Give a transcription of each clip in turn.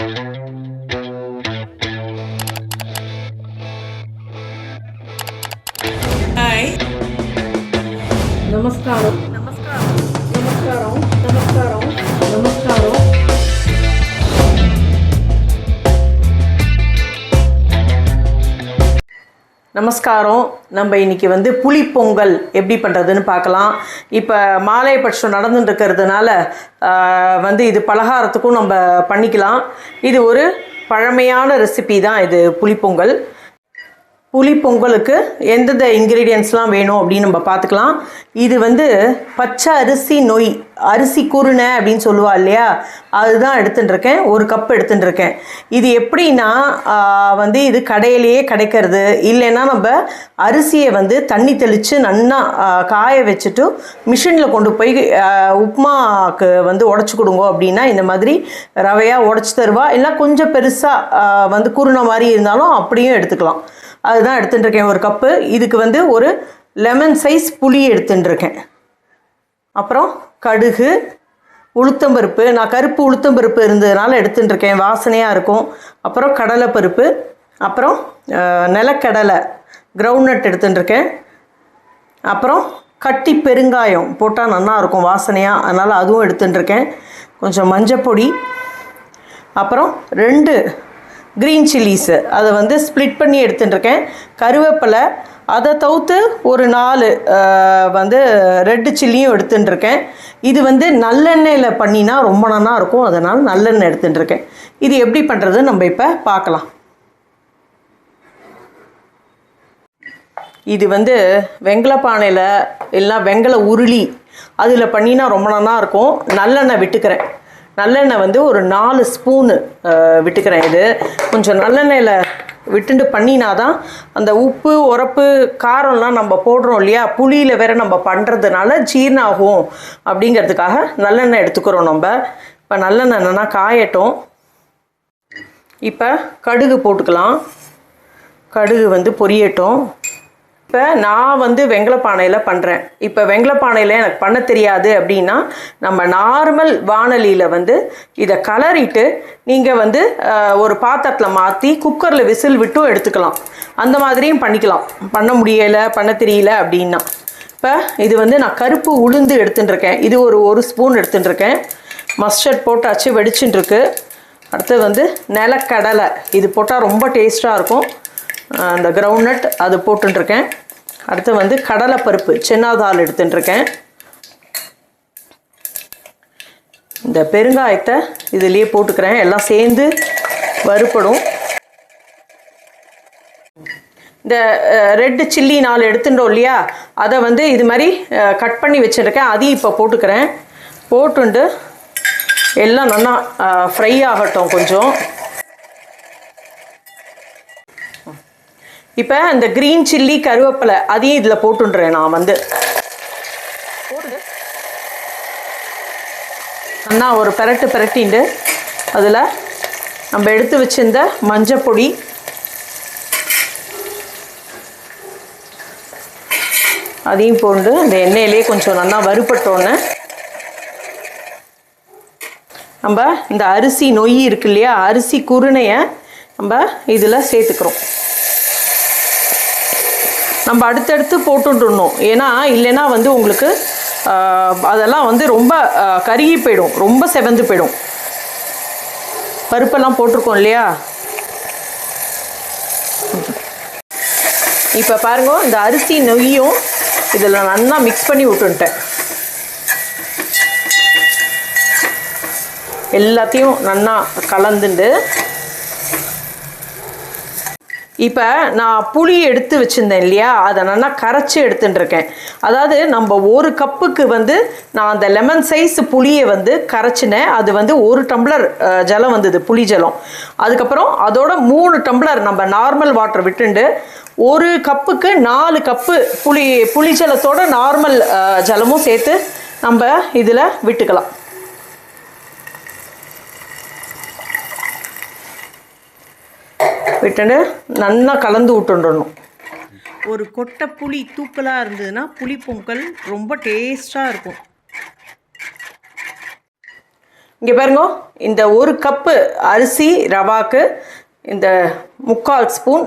Hi, நமஸ்காரம் நமஸ்காரம் நமஸ்காரம் நமஸ்காரம் நமஸ்காரம். நமஸ்காரம். நம்ம இன்றைக்கி புளிப்பொங்கல் எப்படி பண்ணுறதுன்னு பார்க்கலாம். இப்போ மாலையபட்சம் நடந்துட்டு இருக்கிறதுனால இது பலகாரத்துக்கும் நம்ம பண்ணிக்கலாம். இது ஒரு பழமையான ரெசிபி தான் இது புளிப்பொங்கல். புளிப்பொங்கலுக்கு எந்தெந்த இன்க்ரீடியன்ட்ஸ்லாம் வேணும் அப்படின்னு நம்ம பார்த்துக்கலாம். இது பச்சை அரிசி நொய், அரிசி குருணை அப்படின்னு சொல்லுவா இல்லையா, அதுதான் எடுத்துட்டுருக்கேன். ஒரு கப் எடுத்துட்டுருக்கேன். இது எப்படின்னா இது கடையிலேயே கிடைக்கிறது. இல்லைன்னா நம்ம அரிசியை தண்ணி தெளித்து நல்லா காய வச்சுட்டு மிஷினில் கொண்டு போய் உப்புமாவுக்கு உடச்சி கொடுங்க அப்படின்னா இந்த மாதிரி ரவையாக உடச்சி தருவா. இல்லை கொஞ்சம் பெருசாக குருணை மாதிரி இருந்தாலும் அப்படியும் எடுத்துக்கலாம். அதுதான் எடுத்துட்டுருக்கேன் ஒரு கப்பு. இதுக்கு ஒரு லெமன் சைஸ் புளி எடுத்துட்டுருக்கேன். அப்புறம் கடுகு, உளுத்தம்பருப்பு, நான் கருப்பு உளுத்தம்பருப்பு இருந்ததுனால எடுத்துட்டுருக்கேன், வாசனையாக இருக்கும். அப்புறம் கடலைப்பருப்பு, அப்புறம் நிலக்கடலை கிரவுண்ட்நட் எடுத்துட்டுருக்கேன். அப்புறம் கட்டி பெருங்காயம் போட்டால் நல்லாயிருக்கும் வாசனையாக, அதனால் அதுவும் எடுத்துட்டுருக்கேன். கொஞ்சம் மஞ்சப்பொடி, அப்புறம் 2 க்ரீன் சில்லிஸு அதை ஸ்ப்ளிட் பண்ணி எடுத்துட்டுருக்கேன். கருவேப்பிலை, அதை தவிர்த்து ஒரு 4 ரெட்டு சில்லியும் எடுத்துட்டுருக்கேன். இது நல்லெண்ணெயில் பண்ணினா ரொம்ப நல்லா இருக்கும், அதனால் நல்லெண்ணெய் எடுத்துட்டுருக்கேன். இது எப்படி பண்ணுறது நம்ம இப்போ பார்க்கலாம். இது வெங்கல பானையில் இல்லை வெங்கல உருளி அதில் பண்ணினா ரொம்ப நல்லா இருக்கும். நல்லெண்ணெய் விட்டுக்கிறேன். நல்லெண்ணெய் ஒரு 4 ஸ்பூனு விட்டுக்கிறேன். இது கொஞ்சம் நல்லெண்ணெயில் விட்டுண்டு பண்ணினா தான் அந்த உப்பு உரப்பு காரம்லாம் நம்ம போடுறோம் இல்லையா, புளியில் வேறு நம்ம பண்ணுறதுனால ஜீரணம் ஆகும் அப்படிங்கிறதுக்காக நல்லெண்ணெய் எடுத்துக்கிறோம் நம்ம. இப்போ நல்லெண்ணெய் என்னென்னா காயட்டும். இப்போ கடுகு போட்டுக்கலாம். கடுகு பொரியட்டும். இப்போ நான் வெங்கலப்பானையில் பண்ணுறேன். இப்போ வெங்கலப்பானையில் எனக்கு பண்ண தெரியாது அப்படின்னா நம்ம நார்மல் வானலியில் இதை கலரிட்டு நீங்கள் ஒரு பாத்திரத்தில் மாற்றி குக்கரில் விசில் விட்டும் எடுத்துக்கலாம். அந்த மாதிரியும் பண்ணிக்கலாம். பண்ண முடியலை, பண்ண தெரியல அப்படின்னா. இப்போ இது நான் கருப்பு உளுந்து எடுத்துட்டுருக்கேன். இது ஒரு ஸ்பூன் எடுத்துட்டுருக்கேன். மஸ்டர்ட் போட்டாச்சு, வெடிச்சுட்டுருக்கு. அடுத்து நிலக்கடலை, இது போட்டால் ரொம்ப டேஸ்ட்டாக இருக்கும். அந்த கிரவுண்ட்நட் அது போட்டுருக்கேன். அடுத்து கடலைப்பருப்பு சின்னதால் எடுத்துட்டுருக்கேன். இந்த பெருங்காயத்தை இதுலேயே போட்டுக்கிறேன். எல்லாம் சேர்ந்து வறுப்படும். இந்த ரெட்டு சில்லி 4 எடுத்துட்டோம் இல்லையா, அதை இது மாதிரி கட் பண்ணி வச்சுருக்கேன். அதையும் இப்போ போட்டுக்கிறேன். போட்டுண்டு எல்லாம் நல்லா ஃப்ரை ஆகட்டும் கொஞ்சம். இப்போ இந்த க்ரீன் சில்லி கருவேப்பிலை அதையும் இதில் போட்டுன்றேன். நான் போட்டு நல்லா ஒரு பிரட்டிண்டு அதில் நம்ம எடுத்து வச்சிருந்த மஞ்சப்பொடி, அதையும் போட்டு இந்த எண்ணெயிலே கொஞ்சம் நல்லா வறுபட்டோன்னு நம்ம இந்த அரிசி நொய் இருக்கு இல்லையா, அரிசி குருணையை நம்ம இதில் சேர்த்துக்கிறோம். நம்ம அடுத்தடுத்து போட்டுடணும். ஏன்னா இல்லைன்னா உங்களுக்கு அதெல்லாம் ரொம்ப கருகி போயிடும், ரொம்ப செவந்து போயிடும். பருப்பெல்லாம் போட்டிருக்கோம் இல்லையா. இப்போ பாருங்க, இந்த அரிசி நொய்யும் இதில் நல்லா மிக்ஸ் பண்ணி விட்டுட்டேன். எல்லாத்தையும் நல்லா கலந்துண்டு இப்போ நான் புளி எடுத்து வச்சுருந்தேன் இல்லையா, அதை நல்லா கரைச்சி எடுத்துட்டுருக்கேன். அதாவது நம்ம ஒரு கப்புக்கு நான் அந்த லெமன் சைஸ் புளியை கரைச்சினேன். அது 1 டம்ளர் ஜலம் வந்தது, புளி ஜலம். அதுக்கப்புறம் அதோட 3 டம்ளர் நம்ம நார்மல் வாட்டர் விட்டுண்டு 1 கப்புக்கு 4 கப்பு புளி ஜலத்தோட நார்மல் ஜலமும் சேர்த்து நம்ம இதில் விட்டுக்கலாம். விட்டுட்டு நல்லா கலந்து விட்டுடணும். ஒரு கொட்டை புளி தூக்கலாக இருந்ததுன்னா புளிப்பொங்கல் ரொம்ப டேஸ்ட்டாக இருக்கும். இங்கே பாருங்க, இந்த 1 கப்பு அரிசி ரவாக்கு இந்த 3/4 ஸ்பூன்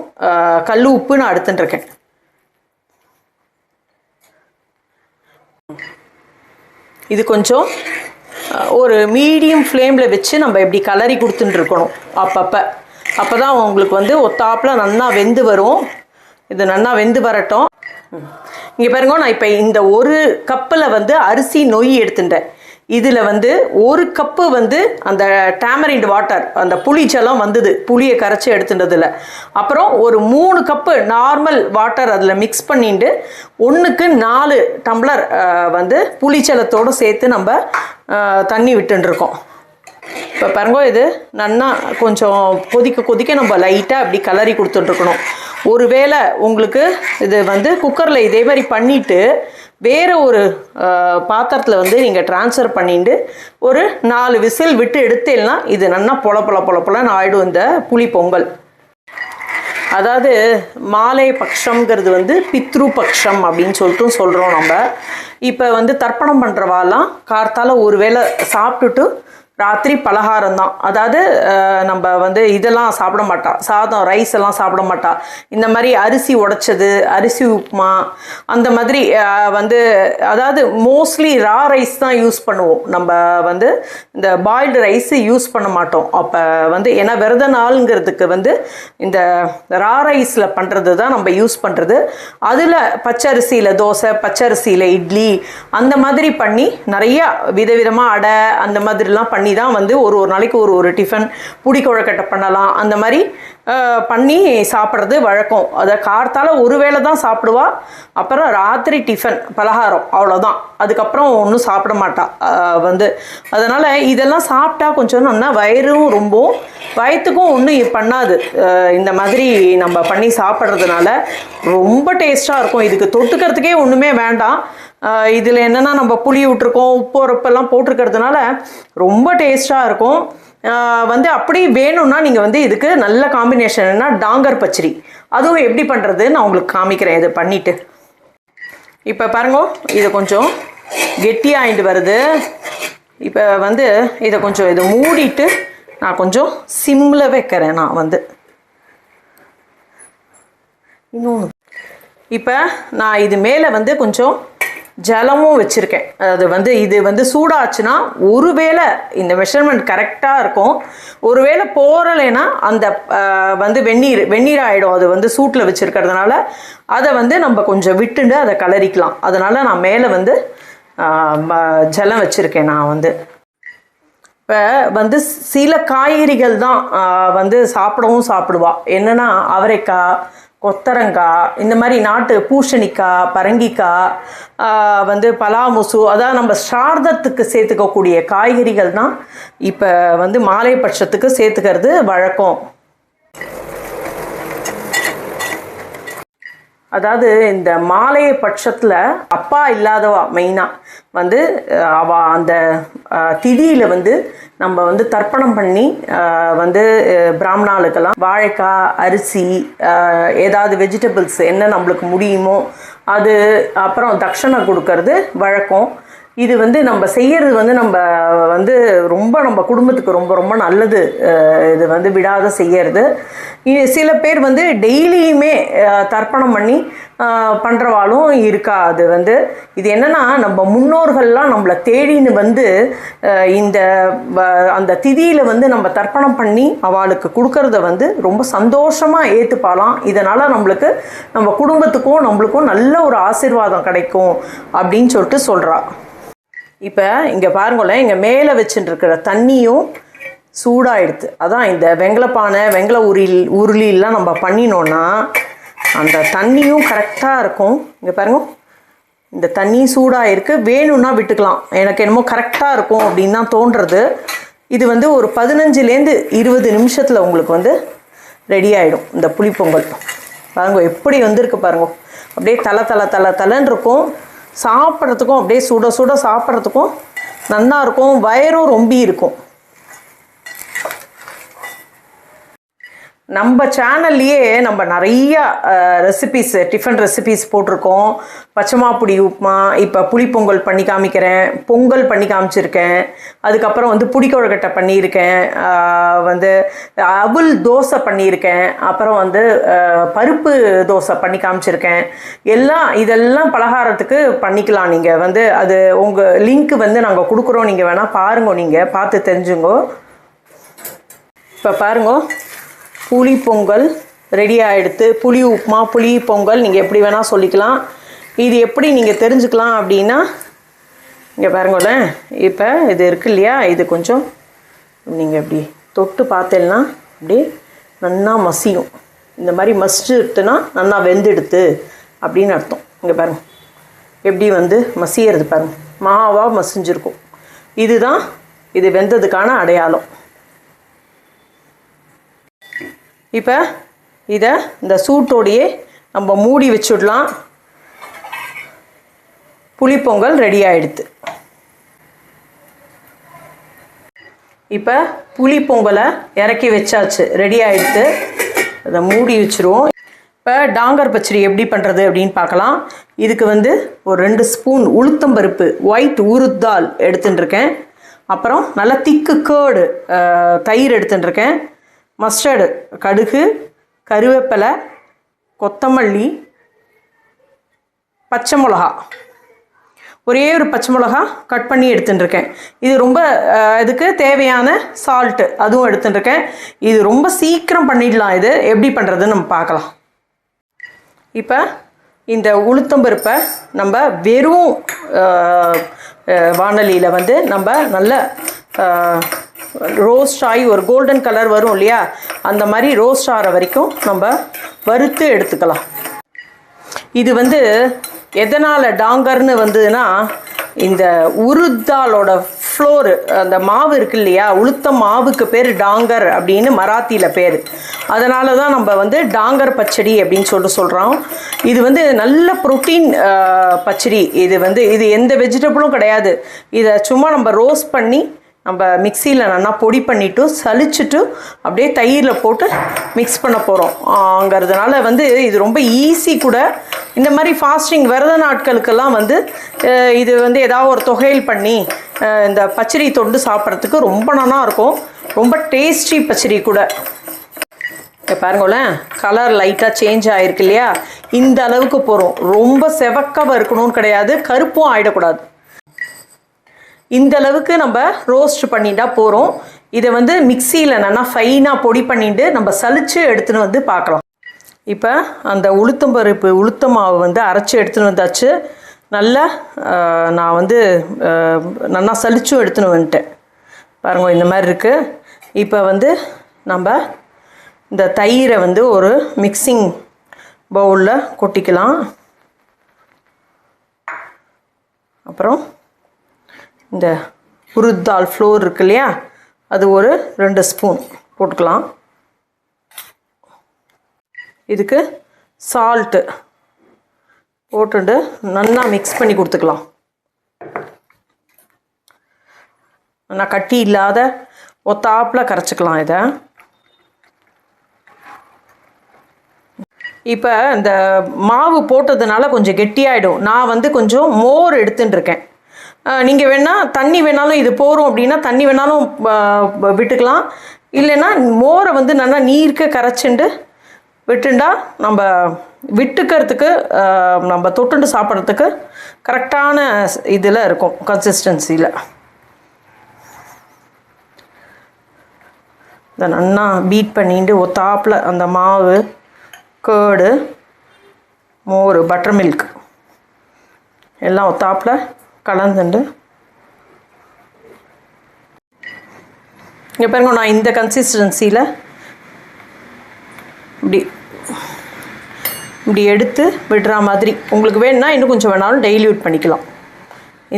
கல் உப்பு நான் எடுத்துட்டுருக்கேன். இது கொஞ்சம் ஒரு மீடியம் ஃப்ளேமில் வச்சு நம்ம இப்படி கலரி கொடுத்துட்டுருக்கணும் அப்போ தான் உங்களுக்கு வந்து ஒத்தாப்பில் நல்லா வெந்து வரும். இது நல்லா வெந்து வரட்டும். இங்கே பாருங்க, நான் இப்போ இந்த 1 கப்பில் வந்து அரிசி நொய் எடுத்துட்டேன். இதில் வந்து 1 கப்பு வந்து அந்த டேமரிண்ட் வாட்டர், அந்த புளி ஜலம் வந்தது, புளியை கரைச்சி எடுத்துட்டதில். அப்புறம் ஒரு 3 கப்பு நார்மல் வாட்டர் அதில் மிக்ஸ் பண்ணிட்டு 1க்கு 4 டம்ளர் வந்து புளிச்சலத்தோடு சேர்த்து நம்ம தண்ணி விட்டுருக்கோம். இப்போ பாருங்க, இது நல்லா கொஞ்சம் கொதிக்க நம்ம லைட்டாக அப்படி கலரி கொடுத்துட்ருக்கணும். ஒருவேளை உங்களுக்கு இது வந்து குக்கரில் இதே மாதிரி பண்ணிவிட்டு வேறு ஒரு பாத்திரத்தில் வந்து நீங்கள் ட்ரான்ஸ்ஃபர் பண்ணிட்டு ஒரு 4 விசில் விட்டு எடுத்தேன்னா இது நல்லா பொலன்னு ஆகிடும் இந்த புளி பொங்கல். அதாவது மாலை பட்சம்ங்கிறது வந்து பித்ரு பட்சம் அப்படின்னு சொல்லிட்டு சொல்கிறோம் நம்ம. இப்போ வந்து தர்ப்பணம் பண்ணுறவாலாம் கார்த்தால ஒரு வேளை சாப்பிட்டுட்டு ராத்திரி பலகாரம் தான். அதாவது நம்ம வந்து இதெல்லாம் சாப்பிட மாட்டா, சாதம் ரைஸ் எல்லாம் சாப்பிட மாட்டா. இந்த மாதிரி அரிசி உடைச்சது, அரிசி உப்புமா, அந்த மாதிரி வந்து அதாவது மோஸ்ட்லி ரா ரைஸ் தான் யூஸ் பண்ணுவோம் நம்ம. வந்து இந்த பாயில்டு ரைஸ் யூஸ் பண்ண மாட்டோம் அப்போ வந்து. ஏன்னா விரத நாளுங்கிறதுக்கு வந்து இந்த ரா ரைஸில் பண்ணுறது தான் நம்ம யூஸ் பண்ணுறது. அதில் பச்சரிசியில் தோசை, பச்சரிசியில் இட்லி, அந்த மாதிரி பண்ணி நிறையா விதவிதமாக அடை அந்த மாதிரிலாம் பண்ணி தான் வந்து ஒரு நாளைக்கு ஒரு டிஃபன், புடி குழக்கட்டை பண்ணலாம். அந்த மாதிரி பண்ணி சாப்பிட்றது வழக்கம். அதை கார்த்தால ஒரு வேளை தான் சாப்பிடுவா. அப்புறம் ராத்திரி டிஃபன் பலகாரம், அவ்வளோதான். அதுக்கப்புறம் ஒன்றும் சாப்பிட மாட்டா வந்து. அதனால் இதெல்லாம் சாப்பிட்டா கொஞ்சம் நல்லா வயிறும் ரொம்ப வயிற்றுக்கும் ஒன்றும் பண்ணாது. இந்த மாதிரி நம்ம பண்ணி சாப்பிட்றதுனால ரொம்ப டேஸ்ட்டாக இருக்கும். இதுக்கு தொட்டுக்கிறதுக்கே ஒன்றுமே வேண்டாம். இதில் என்னென்னா நம்ம புளி விட்டுருக்கோம், உப்பு உரப்பெல்லாம் போட்டிருக்கிறதுனால ரொம்ப டேஸ்ட்டாக இருக்கும். வந்து அப்படி வேணும்னா நீங்கள் வந்து இதுக்கு நல்ல காம்பினேஷன் என்ன டாங்கர் பச்சடி, அதுவும் எப்படி பண்ணுறது நான் உங்களுக்கு காமிக்கிறேன். இதை பண்ணிவிட்டு இப்போ பாருங்க, இது கொஞ்சம் கெட்டியாகிட்டு வருது. இப்போ வந்து இதை கொஞ்சம் இதை மூடிட்டு நான் கொஞ்சம் சிம்மில் வைக்கிறேன். நான் வந்து இன்னொன்று இப்போ நான் இது மேலே வந்து கொஞ்சம் ஜலமும் வச்சுருக்கேன். அது வந்து இது வந்து சூடாச்சுன்னா ஒருவேளை இந்த மெஷர்மெண்ட் கரெக்டாக இருக்கும். ஒருவேளை போகலைன்னா அந்த வந்து வெந்நீர் ஆகிடும். அது வந்து சூட்டில் வச்சுருக்கிறதுனால அதை வந்து நம்ம கொஞ்சம் விட்டுண்டு அதை கலரிக்கலாம். அதனால் நான் மேலே வந்து ஜலம் வச்சுருக்கேன். நான் வந்து இப்போ வந்து சில காய்கறிகள் தான் வந்து சாப்பிடுவா. என்னென்னா அவரைக்காய், கொத்தரங்காய், இந்த மாதிரி நாட்டு பூசணிக்காய், பரங்கிக்காய், வந்து பலாமுசு, அதாவது நம்ம சார்தத்துக்கு சேர்த்துக்கக்கூடிய காய்கறிகள் தான் இப்போ வந்து மாலை பட்சத்துக்கு சேர்த்துக்கிறது வழக்கம். அதாவது இந்த மாலை பட்சத்தில் அப்பா இல்லாதவா மெயினாக வந்து அந்த திதியில் வந்து நம்ம வந்து தர்ப்பணம் பண்ணி வந்து பிராமணாளுக்கெல்லாம் வாழைக்காய், அரிசி, ஏதாவது வெஜிடபிள்ஸ் என்ன நம்மளுக்கு முடியுமோ அது, அப்புறம் தட்சணை கொடுக்கறது வழக்கம். இது வந்து நம்ம செய்கிறது வந்து நம்ம வந்து ரொம்ப நம்ம குடும்பத்துக்கு ரொம்ப ரொம்ப நல்லது. இது வந்து விடாத செய்யறது. சில பேர் வந்து டெய்லியுமே தர்ப்பணம் பண்ணி பண்ணுறவாளும் இருக்கா. அது வந்து இது என்னென்னா நம்ம முன்னோர்கள்லாம் நம்மளை தேடின்னு வந்து இந்த அந்த திதியில் வந்து நம்ம தர்ப்பணம் பண்ணி அவளுக்கு கொடுக்கறத வந்து ரொம்ப சந்தோஷமாக ஏற்றுப்பாலாம். இதனால் நம்மளுக்கு நம்ம குடும்பத்துக்கும் நம்மளுக்கும் நல்ல ஒரு ஆசீர்வாதம் கிடைக்கும் அப்படின்னு சொல்லிட்டு சொல்கிறா. இப்போ இங்கே பாருங்களேன், இங்கே மேலே வச்சுட்டுருக்கிற தண்ணியும் சூடாகிடுது. அதான் இந்த வெங்கலப்பானை, வெங்கல உருளிலாம் நம்ம பண்ணினோன்னா அந்த தண்ணியும் கரெக்டாக இருக்கும். இங்கே பாருங்க, இந்த தண்ணி சூடாக இருக்குது. வேணும்னா விட்டுக்கலாம். எனக்கு என்னமோ கரெக்டாக இருக்கும் அப்படின்னு தான் தோன்றுறது. இது வந்து ஒரு 15-20 நிமிஷத்தில் உங்களுக்கு வந்து ரெடி ஆகிடும் இந்த புளிப்பொங்கல். பாருங்க எப்படி வந்திருக்கு பாருங்க. அப்படியே தலை இருக்கும். சாப்பிட்றதுக்கும் அப்படியே சுட சாப்பிட்றதுக்கும் நல்லா இருக்கும். வயிறும் ரொம்ப இருக்கும். நம்ம சேனல்லையே நம்ம நிறைய ரெசிபீஸ் டிஃபன் ரெசிபீஸ் போட்டிருக்கோம். பச்சைமாப்புடி உப்புமா, இப்போ புளிப்பொங்கல் பண்ணி காமிக்கிறேன், பொங்கல் பண்ணி காமிச்சிருக்கேன், அதுக்கப்புறம் வந்து புடிக்கொழுக்கட்டை பண்ணியிருக்கேன், வந்து அவுல் தோசை பண்ணியிருக்கேன், அப்புறம் வந்து பருப்பு தோசை பண்ணி காமிச்சிருக்கேன். இதெல்லாம் பலகாரத்துக்கு பண்ணிக்கலாம். நீங்கள் வந்து அது உங்கள் லிங்க் வந்து நாங்கள் கொடுக்குறோம், நீங்கள் வேணால் பாருங்க, நீங்கள் பார்த்து தெரிஞ்சுங்கோ. இப்போ பாருங்க, புளி பொங்கல் ரெடி ஆகிடுது. புளி உப்புமா, புளி பொங்கல் நீங்கள் எப்படி வேணால் சொல்லிக்கலாம். இது எப்படி நீங்கள் தெரிஞ்சுக்கலாம் அப்படின்னா, இங்கே பாருங்களேன், இப்போ இது இருக்கு இல்லையா, இது கொஞ்சம் நீங்கள் இப்படி தொட்டு பார்த்தேன்னா அப்படி நல்லா மசியும். இந்த மாதிரி மசிச்சுட்டுனா நல்லா வெந்துடுத்து அப்படின்னு அர்த்தம். இங்கே பாருங்கள் எப்படி வந்து மசியறது பாருங்கள், மாவாக மசிஞ்சிருக்கும். இதுதான் இது வெந்ததுக்கான அடையாளம். இப்போ இதை இந்த சூட்டோடையே நம்ம மூடி வச்சுடலாம். புளிப்பொங்கல் ரெடி ஆகிடுது. இப்போ புளிப்பொங்கலை இறக்கி வச்சாச்சு, ரெடி ஆகிடுது. அதை மூடி வச்சுருவோம். இப்போ டாங்கர் பச்சடி எப்படி பண்ணுறது அப்படின்னு பார்க்கலாம். இதுக்கு வந்து ஒரு 2 ஸ்பூன் உளுத்தம்பருப்பு ஒயிட் உருத் தால் எடுத்துட்டுருக்கேன். அப்புறம் நல்லா திக்கு கேர்டு தயிர் எடுத்துட்டுருக்கேன். மஸ்டர்டு, கடுகு, கருவேப்பிலை, கொத்தமல்லி, பச்சை மிளகா, ஒரே ஒரு பச்சை மிளகா கட் பண்ணி எடுத்துட்டுருக்கேன். இது ரொம்ப இதுக்கு தேவையான சால்ட்டு அதுவும் எடுத்துட்டுருக்கேன். இது ரொம்ப சீக்கிரம் பண்ணிடலாம். இது எப்படி பண்ணுறதுன்னு நம்ம பார்க்கலாம். இப்போ இந்த உளுத்தம்பருப்பை நம்ம வெறும் வானலியில் வந்து நம்ம நல்ல ரோஸ்ட் ஆகி ஒரு கோல்டன் கலர் வரும் இல்லையா, அந்த மாதிரி ரோஸ்ட் ஆகிற வரைக்கும் நம்ம வறுத்து எடுத்துக்கலாம். இது வந்து எதனால் டாங்கர்னு வந்ததுன்னா, இந்த உருத்தாலோட ஃப்ளோரு, அந்த மாவு இருக்கு இல்லையா, உளுத்த மாவுக்கு பேர் டாங்கர் அப்படின்னு மராத்தியில் பேர். அதனால தான் நம்ம வந்து டாங்கர் பச்சடி அப்படின்னு சொல்கிறோம். இது வந்து நல்ல ப்ரோட்டீன் பச்சடி. இது எந்த வெஜிடபிளும் கிடையாது. இதை சும்மா நம்ம ரோஸ்ட் பண்ணி நம்ம மிக்சியில் நல்லா பொடி பண்ணிவிட்டு சலிச்சுட்டு அப்படியே தயிரில் போட்டு மிக்ஸ் பண்ண போகிறோம்ங்கிறதுனால வந்து இது ரொம்ப ஈஸி கூட. இந்த மாதிரி ஃபாஸ்டிங் விரத நாட்களுக்கெல்லாம் வந்து இது வந்து ஏதாவது ஒரு தொகையில் பண்ணி இந்த பச்சடி தொண்டு சாப்பிட்றதுக்கு ரொம்ப நல்லா இருக்கும். ரொம்ப டேஸ்டி பச்சடி கூட. இப்போ பாருங்களேன், கலர் லைட்டாக சேஞ்ச் ஆகிருக்கு இல்லையா, இந்த அளவுக்கு போகிறோம். ரொம்ப செவக்காக இருக்கணும்னு கிடையாது, கருப்பும் ஆகிடக்கூடாது. இந்த அளவுக்கு நம்ம ரோஸ்ட் பண்ணிட்டா போகிறோம். இதை வந்து மிக்சியில் நல்லா ஃபைனாக பொடி பண்ணிட்டு நம்ம சலிச்சு எடுத்துன்னு வந்து பார்க்கலாம். இப்போ அந்த உளுத்த மாவு வந்து அரைச்சி எடுத்துன்னு வந்தாச்சு. நல்லா நான் வந்து நல்லா சலிச்சும் எடுத்துன்னு வந்துட்டேன். பாருங்கள், இந்த மாதிரி இருக்குது. இப்போ வந்து நம்ம இந்த தயிரை வந்து ஒரு மிக்சிங் பவுலில் கொட்டிக்கலாம். அப்புறம் இந்த உருத்தால் ஃப்ளோர் இருக்கு இல்லையா, அது ஒரு 2 ஸ்பூன் போட்டுக்கலாம். இதுக்கு சால்ட்டு போட்டுட்டு நல்லா மிக்ஸ் பண்ணி கொடுத்துக்கலாம். நல்லா கட்டி இல்லாத ஒத்தாப்பில் கரைச்சிக்கலாம் இதை. இப்போ இந்த மாவு போட்டதுனால கொஞ்சம் கெட்டியாகிடும். நான் வந்து கொஞ்சம் மோர் எடுத்துட்டுருக்கேன். நீங்கள் வேணால் தண்ணி வேணாலும், இது போகிறோம் அப்படின்னா தண்ணி வேணாலும் விட்டுக்கலாம். இல்லைன்னா மோரை வந்து நல்லா நீர்க்க கரைச்சிண்டு விட்டுண்டா நம்ம விட்டுக்கிறதுக்கு நம்ம தொட்டுண்டு சாப்பிட்றதுக்கு கரெக்டான இதில் இருக்கும், கன்சிஸ்டன்சியில். இதை நல்லா பீட் பண்ணிட்டு ஒத்தாப்பில் அந்த மாவு, கேர்டு, மோர், பட்டர் மில்க் எல்லாம் ஒத்தாப்பில் கலந்துண்டு. இங்கே பாருங்க, நான் இந்த கன்சிஸ்டன்சியில் இப்படி எடுத்து விடுற மாதிரி. உங்களுக்கு வேணும்னா இன்னும் கொஞ்சம் வேணாலும் டைல்யூட் பண்ணிக்கலாம்.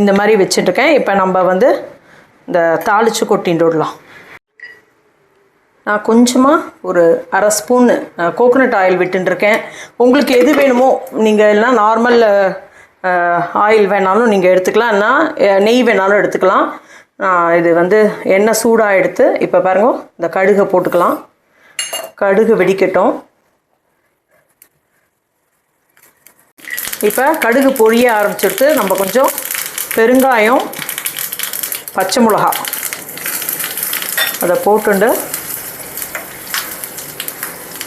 இந்த மாதிரி வச்சுட்டுருக்கேன். இப்போ நம்ம வந்து இந்த தாளித்து கொட்டிட்டு விடலாம். நான் கொஞ்சமாக ஒரு 1/2 ஸ்பூன் கோகோனட் ஆயில் விட்டுருக்கேன். உங்களுக்கு எது வேணுமோ நீங்கள் எல்லாம் நார்மல் ஆயில் வேணாலும் நீங்கள் எடுத்துக்கலாம், இல்லைனா நெய் வேணாலும் எடுத்துக்கலாம். இது வந்து எண்ணெய் சூடாக எடுத்து இப்போ பாருங்க, இந்த கடுகை போட்டுக்கலாம். கடுகு வெடிக்கட்டும். இப்போ கடுகு பொரிய ஆரம்பிச்சிட்டு நம்ம கொஞ்சம் பெருங்காயம், பச்சை மிளகா அதை போட்டுண்டு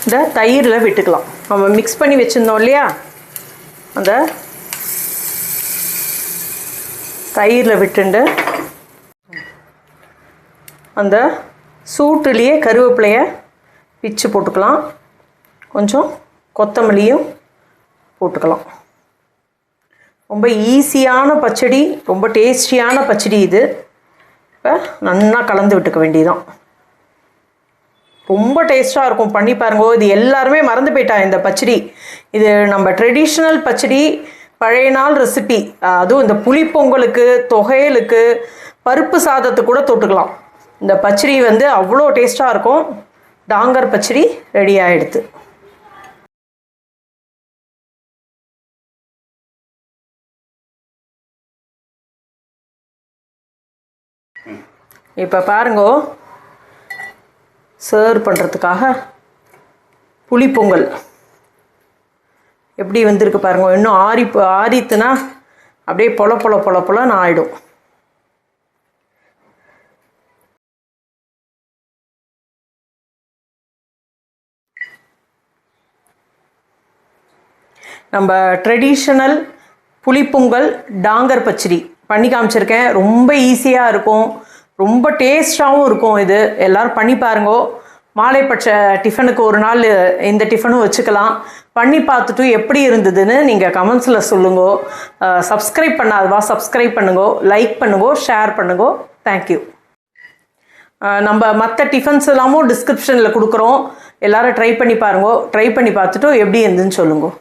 இந்த தயிரில் விட்டுக்கலாம். நம்ம மிக்ஸ் பண்ணி வச்சுருந்தோம் இல்லையா, அந்த தயிரில் விட்டுண்டு அந்த சூட்டுலேயே கருவேப்பிலையை பிச்சு போட்டுக்கலாம். கொஞ்சம் கொத்தமல்லியும் போட்டுக்கலாம். ரொம்ப ஈஸியான பச்சடி, ரொம்ப டேஸ்டியான பச்சடி இது. இப்போ நல்லா கலந்து விட்டுக்க வேண்டியதான். ரொம்ப டேஸ்ட்டாக இருக்கும், பண்ணி பாருங்க. இது எல்லாருமே மறந்து போயிட்டா இந்த பச்சடி. இது நம்ம ட்ரெடிஷ்னல் பச்சடி, பழைய நாள் ரெசிபி. அதுவும் இந்த புளிப்பொங்கலுக்கு, தொகையலுக்கு, பருப்பு சாதத்துக்கு கூட தொட்டுக்கலாம். இந்த பச்சடி வந்து அவ்வளோ டேஸ்ட்டாக இருக்கும். டாங்கர் பச்சடி ரெடி ஆகிடுது. இப்போ பாருங்கோ, சர்வ் பண்ணுறதுக்காக புளிப்பொங்கல் எப்படி வந்திருக்கு பாருங்க. இன்னும் ஆறித்துனா அப்படியே பொல ஆகிடும். நம்ம ட்ரெடிஷ்னல் புளிப்பொங்கல் டாங்கர் பச்சடி பண்ணி காமிச்சிருக்கேன். ரொம்ப ஈஸியாக இருக்கும், ரொம்ப டேஸ்ட்டாகவும் இருக்கும். இது எல்லோரும் பண்ணி பாருங்கோ. மாலைப்பட்ச டிஃபனுக்கு ஒரு நாள் இந்த டிஃபனும் வச்சுக்கலாம். பண்ணி பார்த்துட்டு எப்படி இருந்ததுன்னு நீங்கள் கமெண்ட்ஸில் சொல்லுங்கோ. சப்ஸ்கிரைப் பண்ணாதவா சப்ஸ்கிரைப் பண்ணுங்கோ, லைக் பண்ணுங்கோ, ஷேர் பண்ணுங்கோ. தேங்க்யூ. நம்ம மற்ற டிஃபன்ஸ் எல்லாமும் டிஸ்கிரிப்ஷனில் கொடுக்குறோம். எல்லோரும் ட்ரை பண்ணி பாருங்கோ. ட்ரை பண்ணி பார்த்துட்டு எப்படி இருந்துன்னு சொல்லுங்கோ.